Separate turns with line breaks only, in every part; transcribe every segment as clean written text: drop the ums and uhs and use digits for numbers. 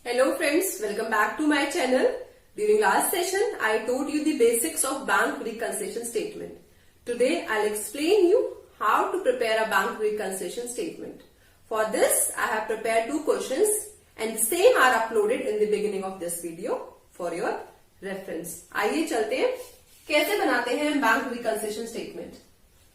Hello friends, welcome back to my channel. During last session, I taught you the basics of bank reconciliation statement. Today, I'll explain you how to prepare a bank reconciliation statement. For this, I have prepared two questions and the same are uploaded in the beginning of this video for your reference. आइए चलते हैं कैसे बनाते हैं bank reconciliation statement.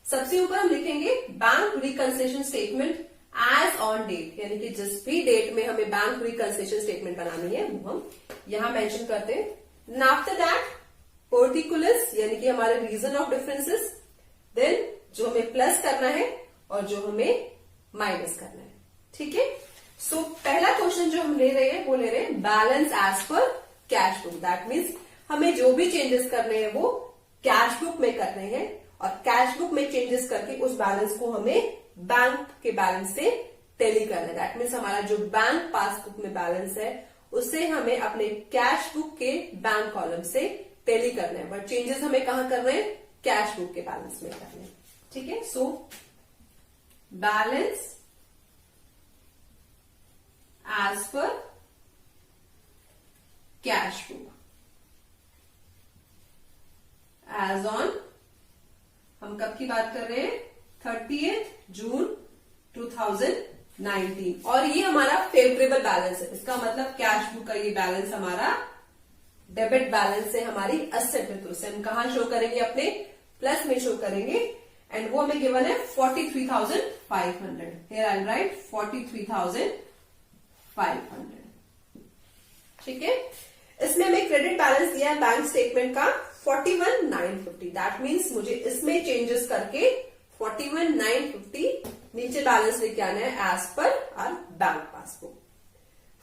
सबसे ऊपर हम लिखेंगे bank reconciliation statement as on date, यानी कि जिस भी डेट में हमें बैंक रिकंसिलिएशन स्टेटमेंट बनानी है वो हम यहां मेंशन करते हैं. आफ्टर दैट पर्टिकुलर्स, यानी कि हमारे रीजन ऑफ डिफरेंसेस, देन जो हमें प्लस करना है और जो हमें माइनस करना है. ठीक है. सो पहला क्वेश्चन जो हम ले रहे हैं वो ले रहे हैं balance as per cash book. That means हमें जो भी चेंजेस करने हैं वो कैश बुक में करने हैं और कैश बुक में चेंजेस करके उस बैलेंस को हमें बैंक के बैलेंस से टैली करना है. दैट मीन्स हमारा जो बैंक पासबुक में बैलेंस है उसे हमें अपने कैश बुक के बैंक कॉलम से टैली करना है, बट चेंजेस हमें कहां करने हैं? कैश बुक के बैलेंस में करने हैं. ठीक है. So balance as per cash book as on, हम कब की बात कर रहे हैं? 30 जून 2019. और ये हमारा फेवरेबल बैलेंस है. इसका मतलब कैश बुक का ये बैलेंस हमारा डेबिट बैलेंस है, हमारी असेट है. तो उसे हम कहां शो करेंगे? अपने प्लस में शो करेंगे. एंड वो हमें गिवन है 43,500. Here I right 43,500. ठीक है. इसमें हमें क्रेडिट बैलेंस दिया है बैंक स्टेटमेंट का 41,950. दैट मीन्स मुझे इसमें चेंजेस करके 41,950 नीचे बैलेंस लेके आना है as per our bank passbook.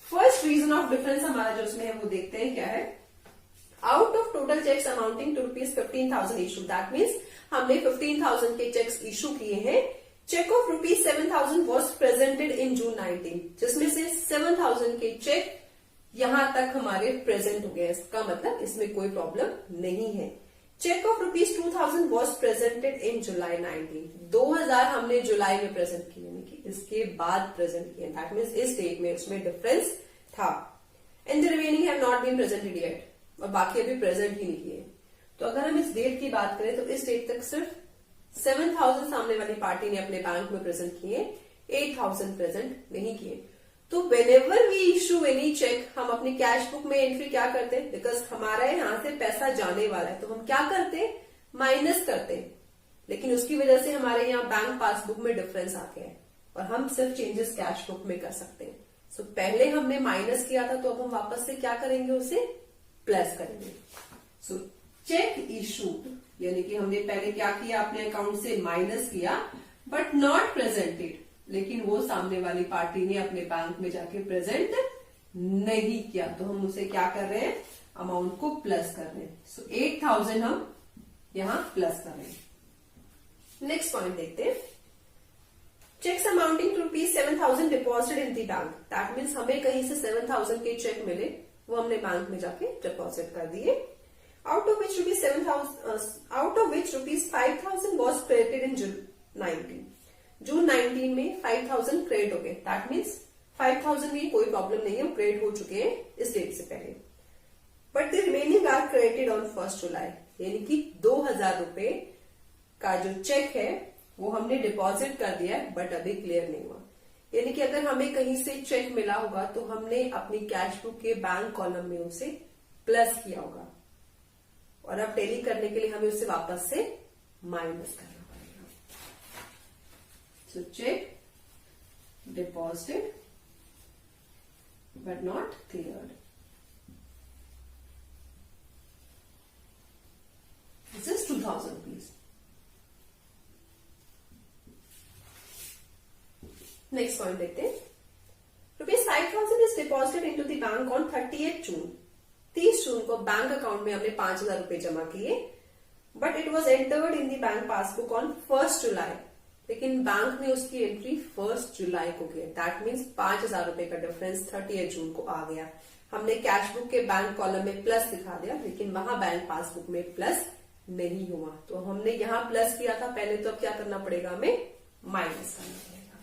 First reason of difference हमारा जो उसमें है वो देखते हैं क्या है. Out of total cheques amounting to ₹15,000 issue. That means हमने 15,000 के चेक्स इशू किए हैं. Cheque of ₹7,000 was presented in June 19, जिसमें से 7,000 के चेक यहां तक हमारे प्रेजेंट हो गए. इसका मतलब इसमें कोई प्रॉब्लम नहीं है. Cheque of ₹2,000 was presented in July 19. 2,000 हमने जुलाई में प्रेजेंट किए, यानी कि इसके बाद प्रेजेंट किए. दैट मीन्स इस डेट में उसमें डिफरेंस था. And the remaining have not been presented yet, और बाकी अभी प्रेजेंट ही नहीं किए. तो अगर हम इस डेट की बात करें तो इस डेट तक सिर्फ 7,000 सामने वाली पार्टी ने अपने बैंक में प्रेजेंट किए, 8,000 प्रेजेंट नहीं किए. तो whenever we issue any cheque, हम अपनी कैश बुक में एंट्री क्या करते हैं? बिकॉज हमारा यहां से पैसा जाने वाला है तो हम क्या करते हैं? माइनस करते हैं. लेकिन उसकी वजह से हमारे यहाँ बैंक पासबुक में डिफरेंस आ गया है और हम सिर्फ चेंजेस कैश बुक में कर सकते हैं. सो पहले हमने माइनस किया था तो अब हम वापस से क्या करेंगे? उसे प्लस करेंगे. सो चेक इशू, यानी कि हमने पहले क्या किया? अपने अकाउंट से माइनस किया बट नॉट प्रेजेंटेड, लेकिन वो सामने वाली पार्टी ने अपने बैंक में जाके प्रेजेंट नहीं किया. तो हम उसे क्या कर रहे हैं? अमाउंट को प्लस कर रहे हैं. सो 8,000 हम यहां प्लस कर रहे हैं. नेक्स्ट पॉइंट देखते हैं. Cheques amounting to ₹7,000 deposited in the bank. That means हमें कहीं से 7,000 के चेक मिले, वो हमने बैंक में जाके डिपॉजिट कर दिए. Out of which ₹5,000 was credited in June 19. June 19 में 5,000 क्रेडिट हो गए. दैट मीन्स 5,000 में कोई प्रॉब्लम नहीं है, हम क्रेडिट हो चुके हैं इस डेट से पहले. But the remaining are credited on 1 July, यानी कि 2,000 रुपए का जो चेक है वो हमने डिपॉजिट कर दिया है बट अभी क्लियर नहीं हुआ. यानी कि अगर हमें कहीं से चेक मिला होगा तो हमने अपनी कैश बुक के बैंक कॉलम में उसे प्लस किया होगा और अब टैली करने के लिए हमें उसे वापस से माइनस करना. So check deposited but not cleared. This is 2,000 rupees. Next point देखते हैं. ₹5,000 is deposited into the bank on 30th June. 30 जून को बैंक अकाउंट में हमने 5,000 रुपए जमा किए, but it was entered in the bank passbook on 1 जुलाई. लेकिन बैंक में उसकी एंट्री 1 जुलाई को की. दैट मीन्स 5,000 रुपए का डिफरेंस 30 जून को आ गया. हमने कैश बुक के बैंक कॉलम में प्लस दिखा दिया, लेकिन वहां बैंक पासबुक में प्लस नहीं हुआ. तो हमने यहां प्लस किया था पहले, तो अब क्या करना पड़ेगा? हमें माइनस करना पड़ेगा.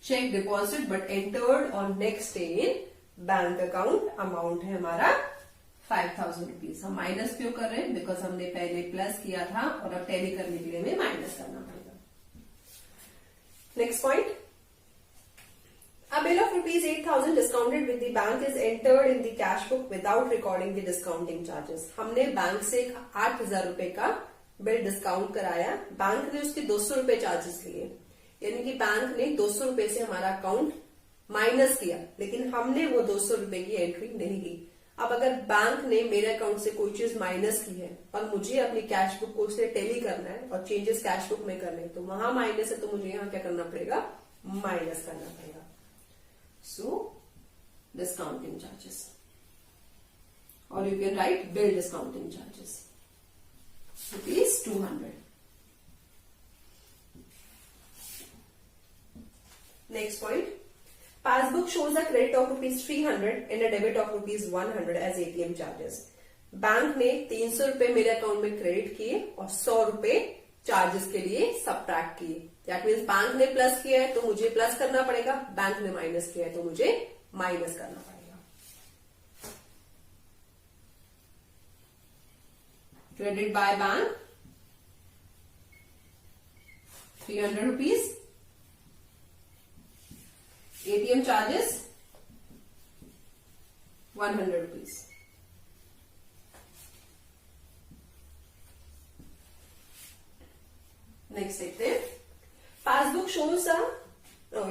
Cheque deposit but entered on next day in bank account, amount है हमारा 5000 रुपीज। हम माइनस क्यों कर रहे हैं? बिकॉज हमने पहले प्लस किया था और अब टैली करने के लिए हमें माइनस करना पड़ेगा। Next point, a bill of rupees 8000 discounted with the bank is entered in the cash book without recording the discounting charges। हमने बैंक से 8000 रुपए का बिल डिस्काउंट कराया, बैंक ने उसके 200 रुपए चार्जेस लिए, यानी कि बैंक ने 200 रुपए से हमारा अकाउंट माइनस किया, लेकिन हमने वो 200 रुपए की एंट्री नहीं की। अब अगर बैंक ने मेरे अकाउंट से कोई चीज माइनस की है और मुझे अपनी कैश बुक को उससे टैली करना है और चेंजेस कैश बुक में करने हैं, तो वहां माइनस है तो मुझे यहाँ क्या करना पड़ेगा? माइनस करना पड़ेगा। सो डिस्काउंटिंग चार्जेस, और you can write bill discounting charges rupees 200। Next point, passbook shows a credit of rupees 300 and a debit of rupees 100 as ATM charges। Bank ने 300 रुपए मेरे अकाउंट में क्रेडिट किए और 100 रुपए चार्जेस के लिए सब्ट्रैक्ट किए। दैट मीन्स बैंक ने प्लस किया है तो मुझे प्लस करना पड़ेगा, बैंक ने माइनस किया है तो मुझे माइनस करना पड़ेगा। Credit by bank 300 rupees, ATM charges 100 rupees। Next देखते हैं, पासबुक शोज ये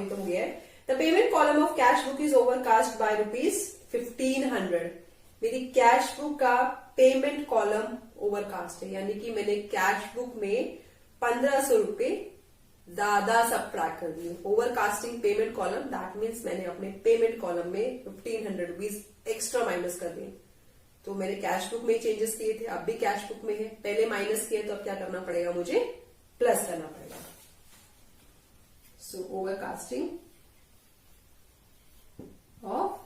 तो हो गया है। The payment column of cash book is overcast by rupees 1500। मेरी कैश बुक का पेमेंट कॉलम ओवरकास्ट है, यानी कि मैंने कैश बुक में 1500 रुपए ज्यादा सब्ट्रैक्ट कर दिए। Overcasting payment column, that means मैंने अपने पेमेंट कॉलम में 1500 रुपीज एक्स्ट्रा माइनस कर दिए। तो मैंने कैश बुक में चेंजेस किए थे, अब भी कैश बुक में है, पहले माइनस किया तो अब क्या करना पड़ेगा? मुझे प्लस करना पड़ेगा। So overcasting of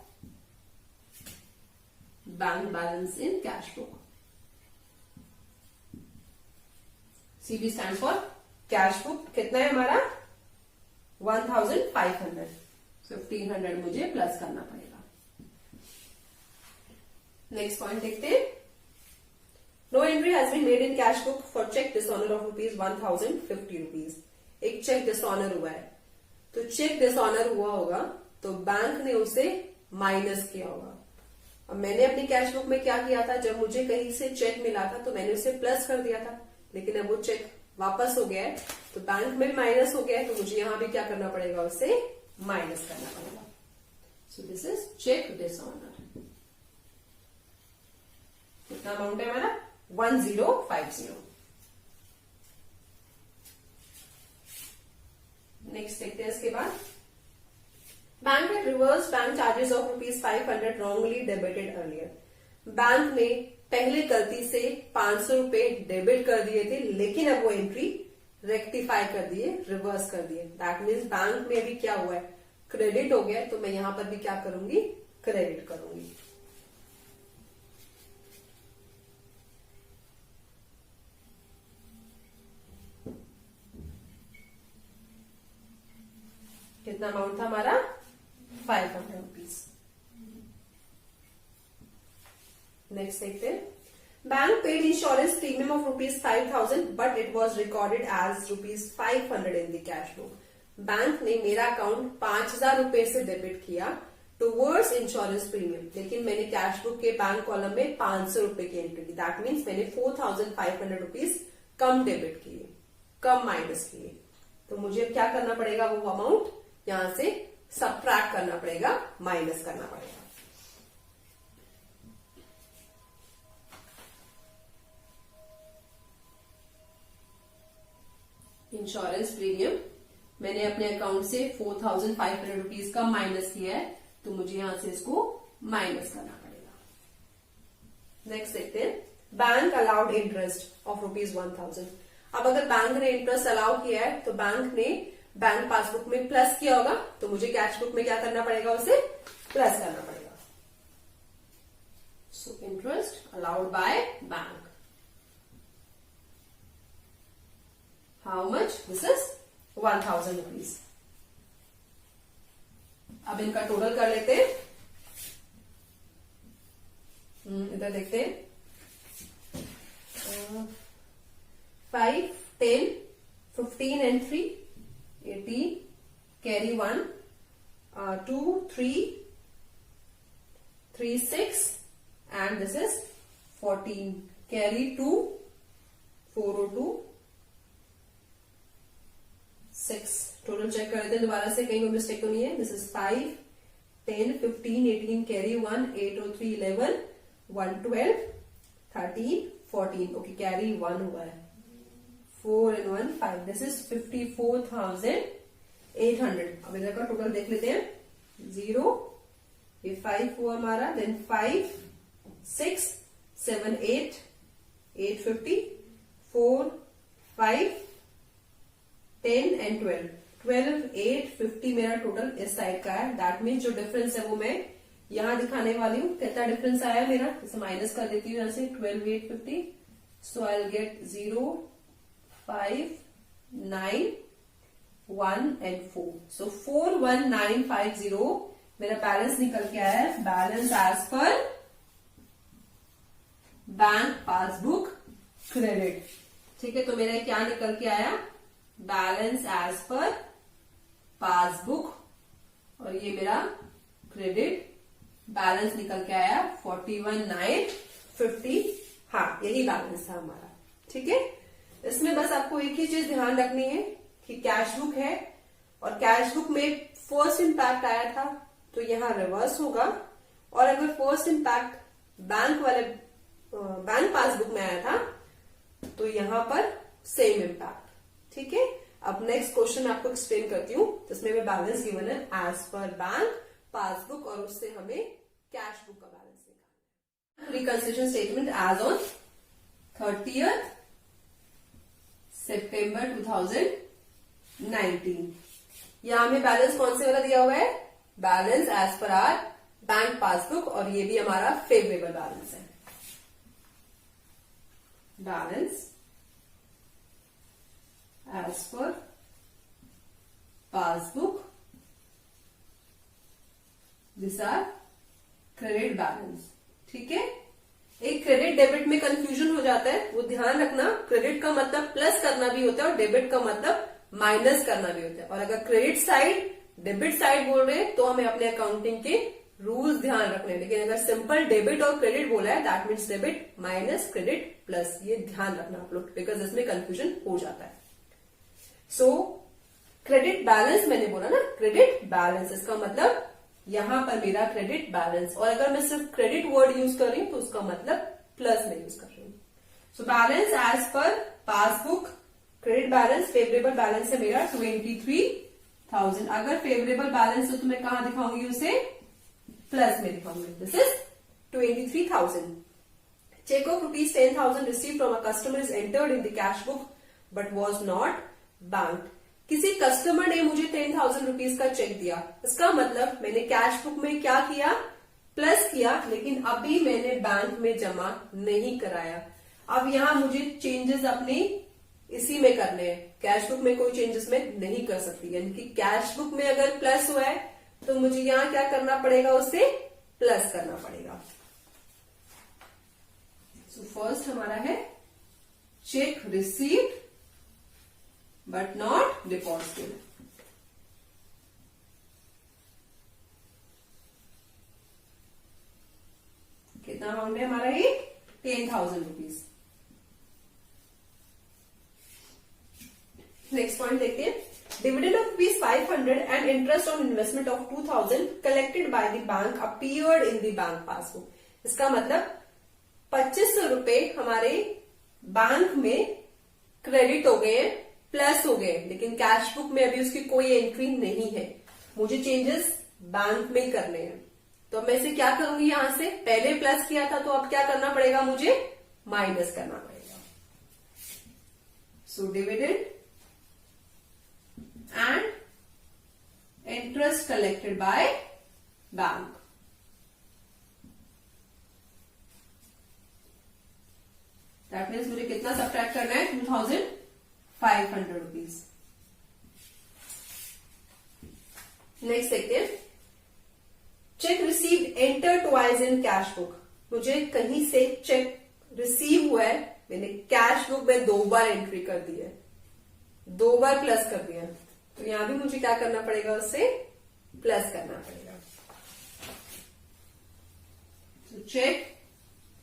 bank balance in cash book. CB stand for cash book कितना है हमारा? 1500। 1500 मुझे प्लस करना पड़ेगा। नेक्स्ट पॉइंट देखते हैं, no entry has been made in cash book for cheque dishonour of rupees 1050 rupees. एक चेक डिसऑनर हुआ है, तो चेक डिसऑनर हुआ होगा तो बैंक ने उसे माइनस किया होगा। अब मैंने अपनी कैश बुक में क्या किया था? जब मुझे कहीं से चेक मिला था तो मैंने उसे प्लस कर दिया था, लेकिन अब वो चेक वापस हो गया है तो बैंक में भी माइनस हो गया है, तो मुझे यहां भी क्या करना पड़ेगा? उसे माइनस करना पड़ेगा। So this is cheque dishonour. कितना अमाउंट है हमारा? 1050। नेक्स्ट देखते हैं इसके बाद, बैंक ने reverse bank charges of rupees 500 wrongly debited earlier. Bank ने पहले गलती से 500 रुपए डेबिट कर दिए थे, लेकिन अब वो एंट्री रेक्टिफाई कर दिए, रिवर्स कर दिए। दैट मीन्स बैंक में अभी क्या हुआ है? क्रेडिट हो गया, तो मैं यहां पर भी क्या करूंगी? क्रेडिट करूंगी। कितना अमाउंट था हमारा? 500 रुपीज। नेक्स्ट देखते हैं, bank paid insurance premium of rupees 5000 but it was recorded as rupees 500 in the cash book. Bank ने मेरा अकाउंट 5000 रुपए से डेबिट किया टुवर्ड्स इंश्योरेंस प्रीमियम, लेकिन मैंने कैश बुक के बैंक कॉलम में 500 रुपए की एंट्री की। दैट मीन्स मैंने 4500 रुपीज कम डेबिट किए, कम माइनस किए। तो मुझे क्या करना पड़ेगा? वो अमाउंट यहां से सब्ट्रैक्ट करना पड़ेगा, माइनस करना पड़ेगा। इंश्योरेंस प्रीमियम मैंने अपने अकाउंट से 4500 रुपीज का माइनस किया है, तो मुझे यहां से इसको माइनस करना पड़ेगा। नेक्स्ट देखते हैं, bank allowed interest of rupees 1000। अब अगर बैंक ने इंटरेस्ट अलाउ किया है तो बैंक ने बैंक पासबुक में प्लस किया होगा, तो मुझे कैश बुक में क्या करना पड़ेगा? उसे प्लस करना पड़ेगा। So interest allowed by bank, how much? This is 1000 rupees. अब इनका टोटल कर लेते हैं। इधर देखते हैं। 5, 10, 15 and 3, 18, carry 1, 2, 3, 3, 6 and this is 14, carry 2, 4 और 2, 6। टोटल चेक कर लेते हैं दोबारा से, कहीं कोई मिस्टेक तो नहीं है। दिस इज 5, 10, 15, 18, कैरी 1, 8 और 3, 11, 1, 12, 13, 14। ओके, कैरी 1 हुआ है। 4 and 1, 5। This is 54,800। अब इधर का टोटल देख लेते हैं। 0, ये 5 हुआ हमारा, देन 5, 6, 7, 8, 850, 4, 5, 10 and 12, 12, 8, 50 मेरा टोटल इस साइड का है। दैट मीन जो डिफरेंस है वो मैं यहां दिखाने वाली हूँ। कितना डिफरेंस आया मेरा, इसे माइनस कर देती हूँ यहां से। 12, 8, 50, so I will get 0, 5, 9, 1 and 4। So 41950 मेरा बैलेंस निकल के आया है। Balance as per bank passbook credit. ठीक है, तो मेरा क्या निकल के आया, बैलेंस एज पर पासबुक, और ये मेरा क्रेडिट बैलेंस निकल के आया 41,950। हाँ, यही बैलेंस था हमारा। ठीक है, इसमें बस आपको एक ही चीज ध्यान रखनी है कि कैश बुक है और कैश बुक में फर्स्ट इंपैक्ट आया था तो यहाँ रिवर्स होगा, और अगर फर्स्ट इंपैक्ट बैंक पासबुक में आया था तो यहां पर सेम इंपैक्ट। ठीक है, अब नेक्स्ट क्वेश्चन आपको एक्सप्लेन करती हूँ, जिसमें में बैलेंस गिवन है एज पर बैंक पासबुक, और उससे हमें कैश बुक का बैलेंस निकालना है। Reconciliation statement as on 30th September 2019। यहां हमें बैलेंस कौन से वाला दिया हुआ है, balance as per our bank passbook, और ये भी हमारा फेवरेबल बैलेंस है। Balance as per passbook, this are credit balance. ठीक है, एक क्रेडिट डेबिट में कंफ्यूजन हो जाता है, वो ध्यान रखना। क्रेडिट का मतलब प्लस करना भी होता है और डेबिट का मतलब माइनस करना भी होता है। और अगर क्रेडिट साइड डेबिट साइड बोल रहे हैं तो हमें अपने अकाउंटिंग के रूल्स ध्यान रखने हैं, लेकिन अगर सिंपल डेबिट और क्रेडिट बोला है that means debit minus credit plus, ये ध्यान रखना आप लोग, बिकॉज इसमें कंफ्यूजन हो जाता है। सो क्रेडिट बैलेंस मैंने बोला ना, क्रेडिट बैलेंस, इसका मतलब यहां पर मेरा क्रेडिट बैलेंस, और अगर मैं सिर्फ क्रेडिट वर्ड यूज कर रही हूं तो उसका मतलब प्लस में यूज कर रही हूं। So balance as per passbook credit balance, favourable balance है मेरा 23,000। अगर फेवरेबल बैलेंस है तो मैं कहां दिखाऊंगी उसे, प्लस में दिखाऊंगी। This is 23,000। Cheque of ₹10,000 receive from a customer is entered in the cash book but was not bank. किसी कस्टमर ने मुझे 10,000 रुपीज का चेक दिया, इसका मतलब मैंने कैश बुक में क्या किया, प्लस किया, लेकिन अभी मैंने बैंक में जमा नहीं कराया। अब यहां मुझे चेंजेस अपनी इसी में करने हैं, कैश बुक में कोई चेंजेस मैं नहीं कर सकती। यानी कि कैश बुक में अगर प्लस हुआ है तो मुझे यहां क्या करना पड़ेगा, उसे प्लस करना पड़ेगा। सो फर्स्ट हमारा है check received but not deposited. कितना अमाउंट है हमारा, ये 10,000 रुपीज। नेक्स्ट पॉइंट देखते हैं। Dividend of ₹500 and interest on investment of 2,000 collected by the bank appeared in the bank passbook. इसका मतलब 2,500 रुपए हमारे बैंक में क्रेडिट हो गए हैं, प्लस हो गए, लेकिन कैश बुक में अभी उसकी कोई एंट्री नहीं है। मुझे चेंजेस बैंक में करने हैं, तो मैं इसे क्या करूंगी, यहां से पहले प्लस किया था तो अब क्या करना पड़ेगा, मुझे माइनस करना पड़ेगा। So dividend and interest collected by bank. That means मुझे कितना सब्ट्रैक्ट करना है, 2,500 रुपीज। नेक्स्ट देखते हैं। Check received enter twice in cash book, मुझे कहीं से चेक रिसीव हुआ है, मैंने कैश बुक में 2 बार एंट्री कर दी है, 2 बार प्लस कर दिया, तो यहां भी मुझे क्या करना पड़ेगा, उससे प्लस करना पड़ेगा। तो cheque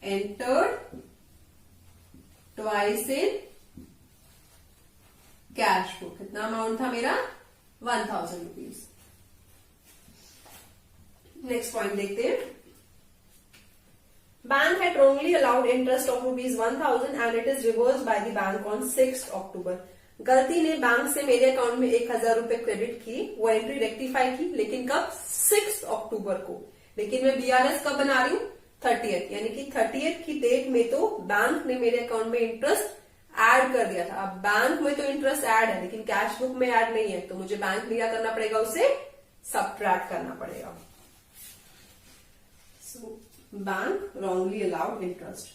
entered twice in cash book, कितना अमाउंट था मेरा, 1000 रुपीज। नेक्स्ट पॉइंट देखते हैं। Bank had wrongly allowed interest of ₹1000 and it is reversed by the bank on 6th October. गलती ने बैंक से मेरे अकाउंट में 1000 रुपए क्रेडिट की, वो एंट्री रेक्टिफाई की, लेकिन कब, 6 अक्टूबर को। लेकिन मैं बीआरएस कब बना रही हूँ, 30th, यानी कि 30th की डेट में तो बैंक ने मेरे अकाउंट में इंटरेस्ट ऐड कर दिया था। अब बैंक में तो इंटरेस्ट ऐड है लेकिन कैश बुक में ऐड नहीं है, तो मुझे बैंक में क्या करना पड़ेगा, उसे सबट्रैक्ट करना पड़ेगा। So, bank wrongly allowed interest.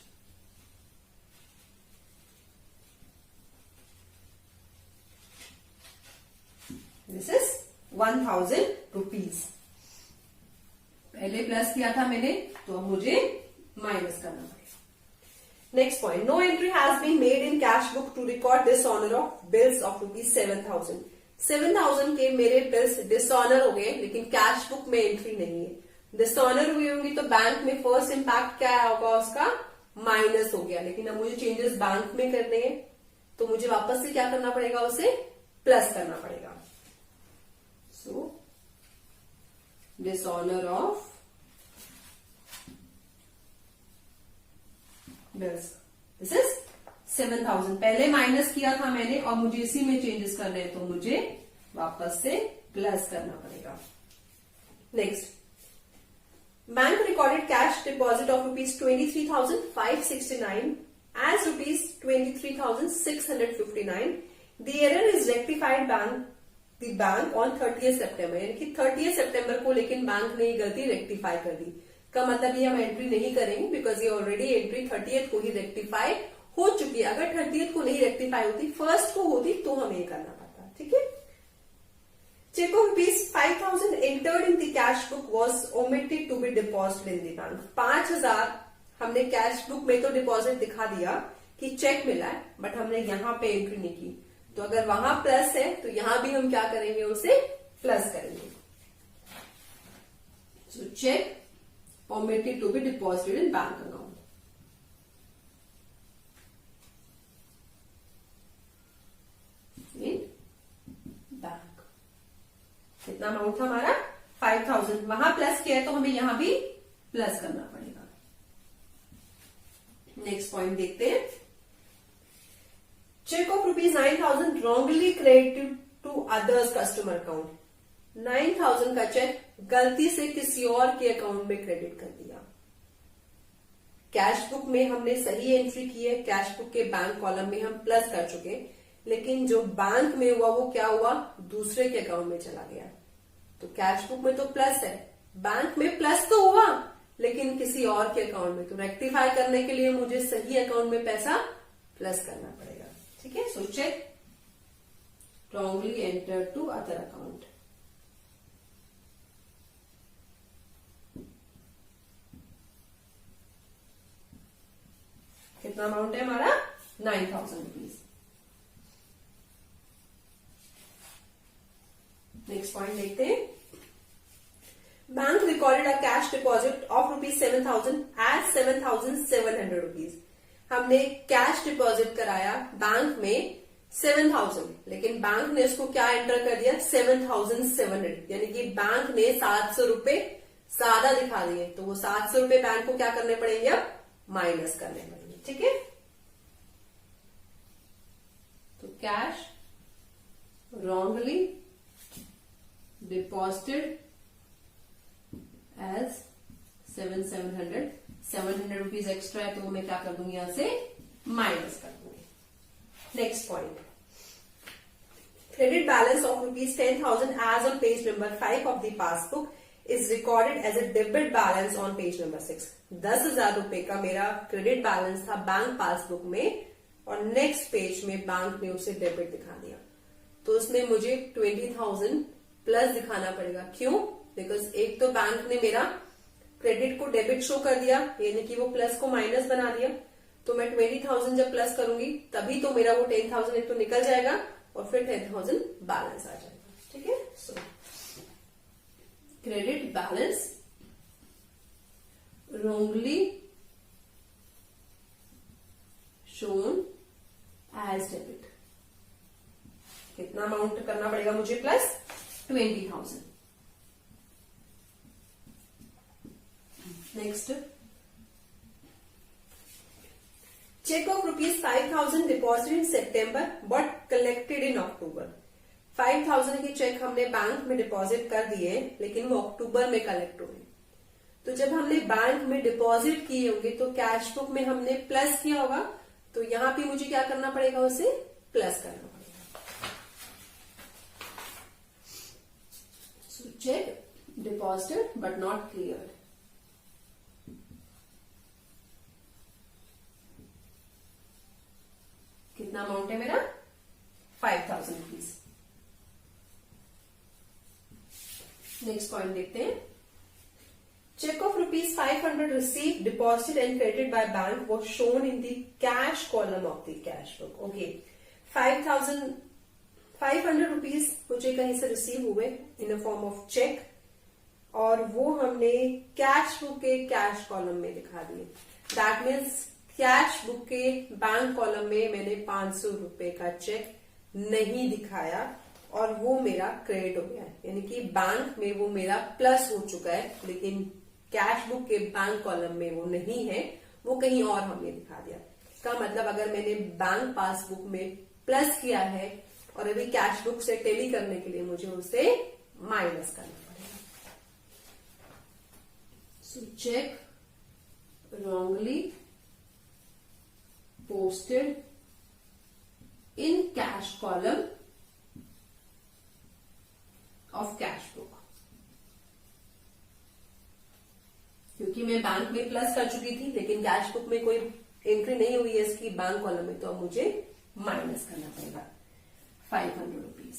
This is 1000 rupees. पहले प्लस किया था मैंने, तो अब मुझे माइनस करना पड़ेगा। Next point, no entry has been made in cash book to record dishonour of bills of ₹7,000। 7,000 के मेरे बिल्स डिसऑनर हो गए, लेकिन कैश बुक में एंट्री नहीं है। डिसऑनर हुई होंगी तो बैंक में फर्स्ट इंपैक्ट क्या होगा, उसका माइनस हो गया, लेकिन अब मुझे चेंजेस बैंक में करने हैं, तो मुझे वापस से क्या करना पड़ेगा, उसे प्लस करना पड़ेगा। So dishonour of bills, this is 7,000। पहले माइनस किया था मैंने और मुझे इसी में चेंजेस करने हैं, तो मुझे वापस से प्लस करना पड़ेगा। Next, bank recorded cash deposit of ₹23,569 as ₹23,659. The error is rectified the bank on 30th September, यानी कि 30th September को, लेकिन बैंक ने ये गलती रेक्टिफाई कर दी। का मतलब ये हम एंट्री नहीं करेंगे, बिकॉज ये ऑलरेडी एंट्री 30th को ही रेक्टिफाई हो चुकी है। अगर 30th को नहीं रेक्टिफाई होती, फर्स्ट को होती, तो हमें ये करना पड़ता। ठीक है। Check of ₹5,000 entered in the cash book was omitted to be deposited in the bank. 5,000 हमने कैश बुक में तो डिपॉजिट दिखा दिया कि चेक मिला है, बट हमने यहाँ पे एंट्री नहीं की। तो अगर वहां प्लस है तो यहां भी हम क्या करेंगे, उसे प्लस करेंगे। So cheque omitted to be deposited in bank account. कितना अमाउंट था हमारा, 5,000। वहां प्लस किया है तो हमें यहां भी प्लस करना पड़ेगा। नेक्स्ट पॉइंट देखते हैं। Cheque of ₹9,000 wrongly credited to others customer account. 9,000 का चेक गलती से किसी और के अकाउंट में क्रेडिट कर दिया। कैश बुक में हमने सही एंट्री की है, कैश बुक के बैंक कॉलम में हम प्लस कर चुके, लेकिन जो बैंक में हुआ वो क्या हुआ, दूसरे के अकाउंट में चला गया। तो कैश बुक में तो प्लस है, बैंक में प्लस तो हुआ, लेकिन किसी और के अकाउंट में। तो रेक्टिफाई करने के लिए मुझे सही अकाउंट में पैसा प्लस करना पड़ेगा। ठीक है। So cheque wrongly enter to other account. कितना अमाउंट है हमारा, 9,000 रुपीज। नेक्स्ट पॉइंट देखते हैं। Bank recorded a cash deposit of ₹7,000 as 7,700 rupees. हमने कैश डिपॉजिट कराया बैंक में 7,000, लेकिन बैंक ने उसको क्या एंटर कर दिया, 7,700, यानी कि बैंक ने 700 रुपए ज्यादा दिखा दिए। तो वो 700 रुपए बैंक को क्या करने पड़ेंगे, अब माइनस करने पड़ेंगे। ठीक है। तो cash wrongly deposited as 7,700, 700 rupees extra है तो मैं क्या कर दूंगी, यहां से माइनस कर दूंगी। Next point, credit balance of ₹10,000 as on page number 5 of the passbook is recorded as a debit balance on page number 6। 10,000 रुपए का मेरा क्रेडिट बैलेंस था बैंक पासबुक में, और नेक्स्ट पेज में बैंक ने उसे डेबिट दिखा दिया। तो उसमें मुझे 20,000 प्लस दिखाना पड़ेगा। क्यों, बिकॉज एक तो बैंक ने मेरा क्रेडिट को डेबिट शो कर दिया, यानी कि वो प्लस को माइनस बना दिया। तो मैं 20,000 जब प्लस करूंगी तभी तो मेरा वो 10,000 एक तो निकल जाएगा और फिर 10,000 बैलेंस आ जाएगा। ठीक है, so credit balance wrongly shown as debit। कितना अमाउंट करना पड़ेगा मुझे plus 20,000। Next, cheque of ₹5,000 deposit in September but collected in October. 5,000 के चेक हमने बैंक में डिपॉजिट कर दिए लेकिन वो अक्टूबर में कलेक्ट हुए। तो जब हमने बैंक में डिपॉजिट किए होंगे तो कैश बुक में हमने प्लस किया होगा, तो यहां पे मुझे क्या करना पड़ेगा, उसे प्लस करना पड़ेगा। So check deposited but not cleared. कितना अमाउंट है मेरा, 5,000 रुपीज। नेक्स्ट पॉइंट देखते हैं। Check of ₹500 received, deposited and credited by bank was shown in the cash column of the cash book. Okay, 500 rupees मुझे कहीं से रिसीव हुए in a form of check और वो हमने कैश बुक के कैश कॉलम में दिखा दिए। That means कैश बुक के बैंक कॉलम में मैंने 500 रुपए का चेक नहीं दिखाया और वो मेरा क्रेडिट हो गया है, यानी कि बैंक में वो मेरा प्लस हो चुका है, लेकिन कैश बुक के बैंक कॉलम में वो नहीं है, वो कहीं और हमने दिखा दिया। इसका मतलब अगर मैंने बैंक पासबुक में प्लस किया है और अभी कैश बुक से टेली करने के लिए मुझे उसे माइनस करना पड़ेगा। So cheque wrongly posted in cash column of cash book। क्योंकि मैं बैंक में प्लस कर चुकी थी लेकिन कैश बुक में कोई एंट्री नहीं हुई है इसकी बैंक कॉलम में, तो अब मुझे माइनस करना पड़ेगा 500 रुपीज।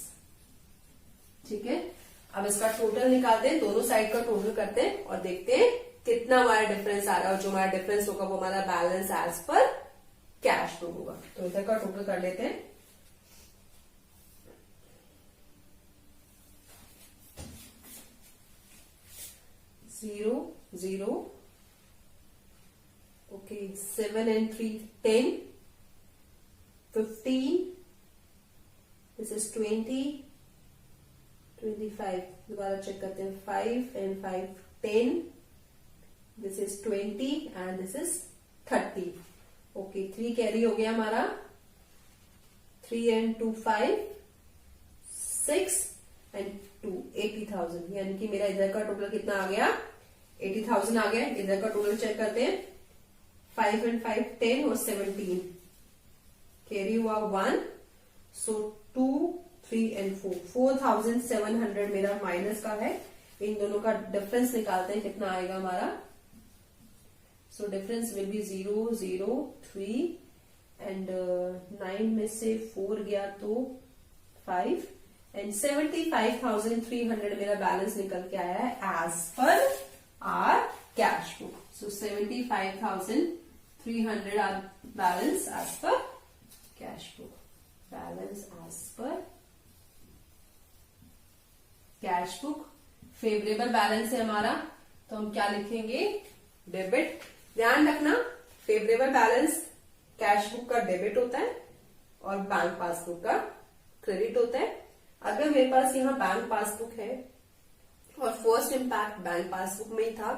ठीक है, अब इसका टोटल निकालते हैं, दोनों साइड का टोटल करते हैं और देखते हैं कितना हमारा डिफरेंस आ रहा है। और जो हमारा डिफरेंस होगा वो हमारा balance as per cash book होगा। तो इधर का टोटल कर लेते हैं। Zero, okay, 7 and 3 10, 15, this is 20, 25, दोबारा चेक करते हैं, 5 and 5 10, this is 20 and this is 30। Okay, 3 carry हो गया हमारा, 3 and 2 5, 6 and 2 80,000, यानी कि मेरा इधर का टोटल कितना आ गया, 80,000 आ गया। इधर का टोटल चेक करते हैं, 5 and 5 10 और 17 कैरी हुआ 1, सो 2 3 and 4 4,700 मेरा माइनस का है। इन दोनों का डिफरेंस निकालते हैं, कितना आएगा हमारा। So difference will be 0 0 3 and 9 में से 4 गया तो 5 एंड 75,300 मेरा बैलेंस निकल के आया है as per our cash book. So 75,300 our balance as per cash book. Balance as per cash book favourable balance है हमारा, तो हम क्या लिखेंगे, डेबिट। ध्यान रखना, फेवरेबल बैलेंस कैश बुक का डेबिट होता है और बैंक पासबुक का क्रेडिट होता है। अगर मेरे पास यहाँ बैंक पासबुक है और फर्स्ट इम्पैक्ट बैंक पासबुक में ही था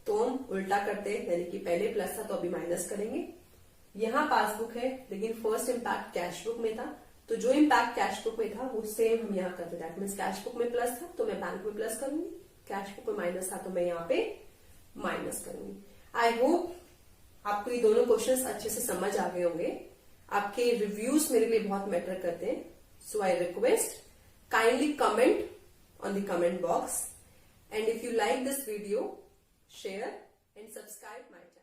तो हम उल्टा करते हैं, यानी कि पहले प्लस था तो अभी माइनस करेंगे। यहाँ पासबुक है लेकिन फर्स्ट इम्पैक्ट कैश बुक में था, तो जो इम्पैक्ट कैश बुक में था वो सेम हम यहाँ करते। दैट मीन्स कैश बुक में प्लस था तो मैं बैंक में प्लस करूंगी, कैश बुक में माइनस था तो मैं यहाँ पे माइनस करूंगी। आई होप आपको ये दोनों क्वेश्चंस अच्छे से समझ आ गए होंगे। आपके रिव्यूज मेरे लिए बहुत मैटर करते हैं, so I request kindly comment on the comment box, and if you like this video, share and subscribe my channel.